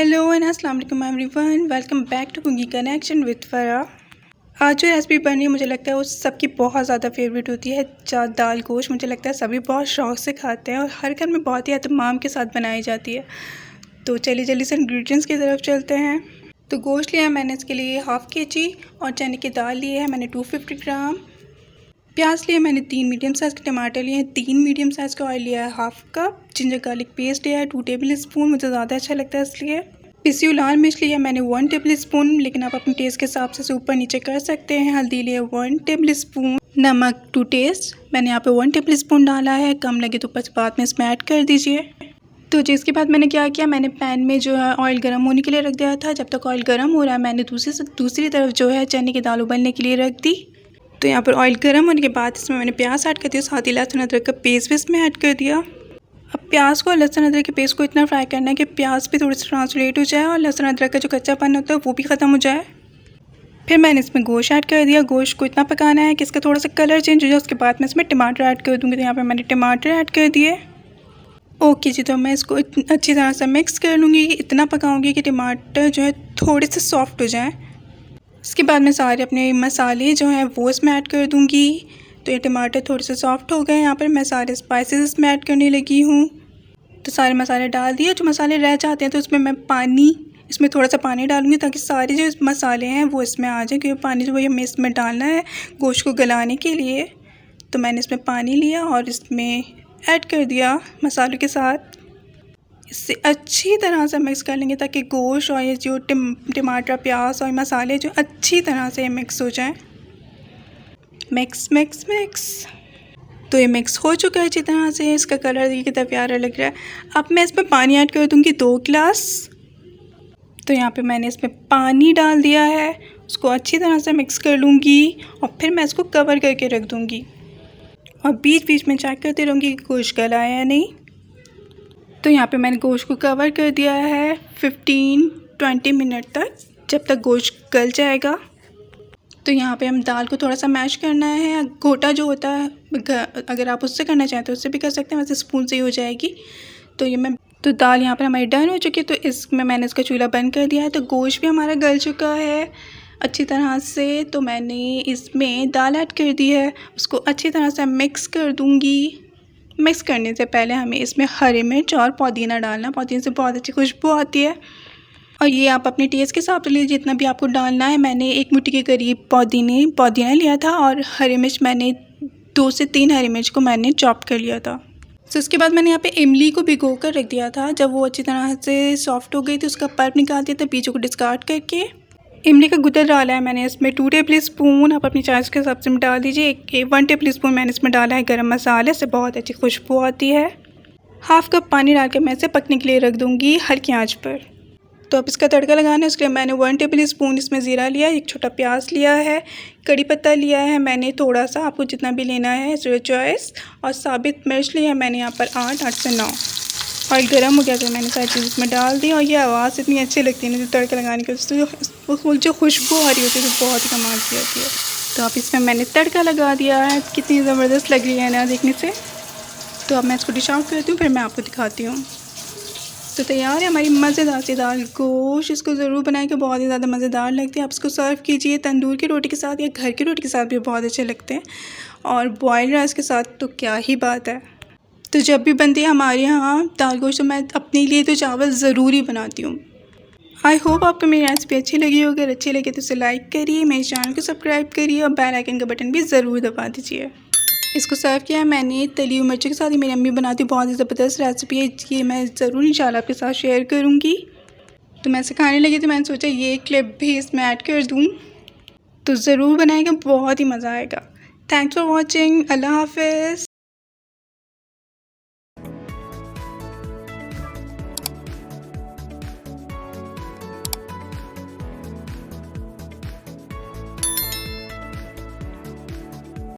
Hello and अस्सलाम वालेकुम everyone, welcome back to cooking connection with Farah. आज जो रेसिपी बन रही है मुझे लगता है वो सबकी बहुत ज़्यादा फेवरेट होती है। दाल गोश्त मुझे लगता है सभी बहुत शौक़ से खाते हैं और हर घर में बहुत ही एहतमाम के साथ बनाई जाती है। तो चलिए जल्दी से इंग्रेडिएंट्स की तरफ चलते हैं। तो गोश्त लिया है मैंने इसके लिए हाफ़ kg और चने की दाल ली है मैंने 250 ग्राम। प्याज लिए मैंने 3 मीडियम साइज़ के टमाटर लिए हैं, 3 मीडियम साइज़ का ऑयल लिया है half cup, ginger garlic paste लिया है 2 टेबल स्पून, मुझे ज़्यादा अच्छा लगता है इसलिए। पिसी हुई लाल मिर्च लिया है मैंने 1 टेबल स्पून, लेकिन आप अपने टेस्ट के हिसाब से ऊपर नीचे कर सकते हैं। हल्दी लिया 1 टेबल स्पून, नमक टू टेस्ट, मैंने यहाँ पे 1 टेबल स्पून डाला है, कम लगे तो बाद में इसमें ऐड कर दीजिए। तो जिसके बाद मैंने क्या किया, मैंने पैन में जो है ऑयल गर्म होने के लिए रख दिया था। जब तक ऑयल गर्म हो रहा है मैंने दूसरी तरफ जो है चने की दाल उबलने के लिए रख दी। तो यहाँ पर ऑयल गर्म होने के बाद इसमें मैंने प्याज ऐड कर दिया, साथ ही लहसुन अदरक का पेस्ट भी इसमें ऐड कर दिया। अब प्याज को लहसुन अदरक के पेस्ट को इतना फ्राई करना है कि प्याज भी थोड़ी सी ट्रांसलेट हो जाए और लहसुन अदरक का जो कच्चापन होता है वो भी ख़त्म हो जाए। फिर मैंने इसमें गोश्त ऐड कर दिया। गोश्त को इतना पकाना है कि इसका थोड़ा सा कलर चेंज हो जाए। उसके बाद मैं इसमें टमाटर ऐड कर दूँगी। तो यहाँ पर मैंने टमाटर ऐड कर दिए। ओके जी, तो मैं इसको अच्छी तरह से मिक्स कर लूँगी। इतना पकाऊँगी कि टमाटर जो है थोड़े से सॉफ्ट हो जाए। उसके बाद मैं सारे अपने मसाले जो हैं वो इसमें ऐड कर दूँगी। तो ये टमाटर थोड़े से सॉफ्ट हो गए। यहाँ पर मैं सारे स्पाइसेस इसमें ऐड करने लगी हूँ। तो सारे मसाले डाल दिए। जो मसाले रह जाते हैं तो इसमें थोड़ा सा पानी डालूँगी ताकि सारे जो मसाले हैं वो इसमें आ जाए, क्योंकि पानी जो है हमें इसमें डालना है गोश्त को गलाने के लिए। तो मैंने इसमें पानी लिया और इसमें ऐड कर दिया मसालों के साथ। इससे अच्छी तरह से मिक्स कर लेंगे ताकि गोश्त और ये जो टमाटर प्याज और मसाले जो अच्छी तरह से मिक्स हो जाएं। Mix mix mix. तो ये मिक्स हो चुका है अच्छी तरह से। इसका कलर देखिए कितना प्यारा लग रहा है। अब मैं इसमें पानी ऐड कर दूँगी 2 गिलास। तो यहाँ पे मैंने इसमें पानी डाल दिया है, उसको अच्छी तरह से मिक्स कर लूँगी और फिर मैं इसको कवर करके रख दूँगी और बीच बीच में चेक करती रहूँगी कि गोश्त गला है या नहीं। तो यहाँ पे मैंने गोश्त को कवर कर दिया है 15-20 मिनट तक, जब तक गोश्त गल जाएगा। तो यहाँ पे हम दाल को थोड़ा सा मैश करना है। घोटा जो होता है, अगर आप उससे करना चाहें तो उससे भी कर सकते हैं, वैसे स्पून से ही हो जाएगी। तो दाल यहाँ पर हमारी डन हो चुकी है। तो इसमें मैंने इसका चूल्हा बंद कर दिया है। तो गोश्त भी हमारा गल चुका है अच्छी तरह से। तो मैंने इसमें दाल ऐड कर दी है, उसको अच्छी तरह से मिक्स कर दूँगी। मिक्स करने से पहले हमें इसमें हरी मिर्च और पुदीना डालना, पुदीने से बहुत अच्छी खुशबू आती है। और ये आप अपने टेस्ट के हिसाब से लीजिए जितना भी आपको डालना है। मैंने 1 मुट्ठी के करीब पुदीना लिया था और हरी मिर्च मैंने 2 से 3 हरी मिर्च को मैंने चॉप कर लिया था। तो उसके बाद मैंने यहाँ पे इमली को भिगो कर रख दिया था। जब वो अच्छी तरह से सॉफ्ट हो गई थी उसका पल्प निकाल दिया था, बीजों को डिस्कार्ड करके। इमली का गुदर डाला है मैंने इसमें 2 टेबल स्पून, आप अपनी चॉइस के हिसाब से डाल दीजिए। 1 टेबल स्पून मैंने इसमें डाला है गरम मसाले, से बहुत अच्छी खुशबू आती है। हाफ़ कप पानी डाल के मैं इसे पकने के लिए रख दूँगी हल्की आंच पर। तो अब इसका तड़का लगाना है, उसके लिए मैंने 1 टेबल स्पून इसमें ज़ीरा लिया, 1 छोटा प्याज लिया है, कड़ी पत्ता लिया है मैंने थोड़ा सा, आपको जितना भी लेना है योर चॉइस, और साबित मिर्च लिया है मैंने यहाँ पर 8 से 9। ऑयल गर्म हो गया तो मैंने सारी चीज़ इसमें डाल दी। और ये आवाज़ इतनी अच्छी लगती है ना जो तड़का लगाने की, उसमें जो खुशबू आ रही होती है तो बहुत ही कमाल की होती है। तो अब इसमें मैंने तड़का लगा दिया है। कितनी ज़बरदस्त लग रही है ना देखने से। तो अब मैं इसको डिश आउट करती हूँ, फिर मैं आपको दिखाती हूँ। तो तैयार है हमारी मज़ेदार सी दाल गोश्त। इसको ज़रूर बनाएं कि बहुत ही ज़्यादा मज़ेदार लगती है। आप इसको सर्व कीजिए तंदूर की रोटी के साथ या घर की रोटी के साथ भी बहुत अच्छे लगते हैं, और बॉयल्ड राइस के साथ तो क्या ही बात है। तो जब भी बनती है हमारे यहाँ दाल गोश्त तो मैं अपने लिए तो चावल ज़रूर ही बनाती हूँ। आई होप आपको मेरी रेसिपी अच्छी लगी हो। अगर अच्छी लगे तो इसे लाइक करिए, मेरे चैनल को सब्सक्राइब करिए और बेल आइकन का बटन भी ज़रूर दबा दीजिए। इसको सर्व किया है मैंने तली हुई मिर्चों के साथ। ही मेरी अम्मी बनाती बहुत ही ज़बरदस्त रेसिपी है, ये मैं ज़रूर इंशाल्लाह आपके साथ शेयर करूँगी। तो मैं सिखाने लगी तो मैंने सोचा ये क्लिप भी इसमें ऐड कर दूँ। तो ज़रूर बनाएगा, बहुत ही मज़ा आएगा। Thanks for watching. अल्लाह हाफ़िज़।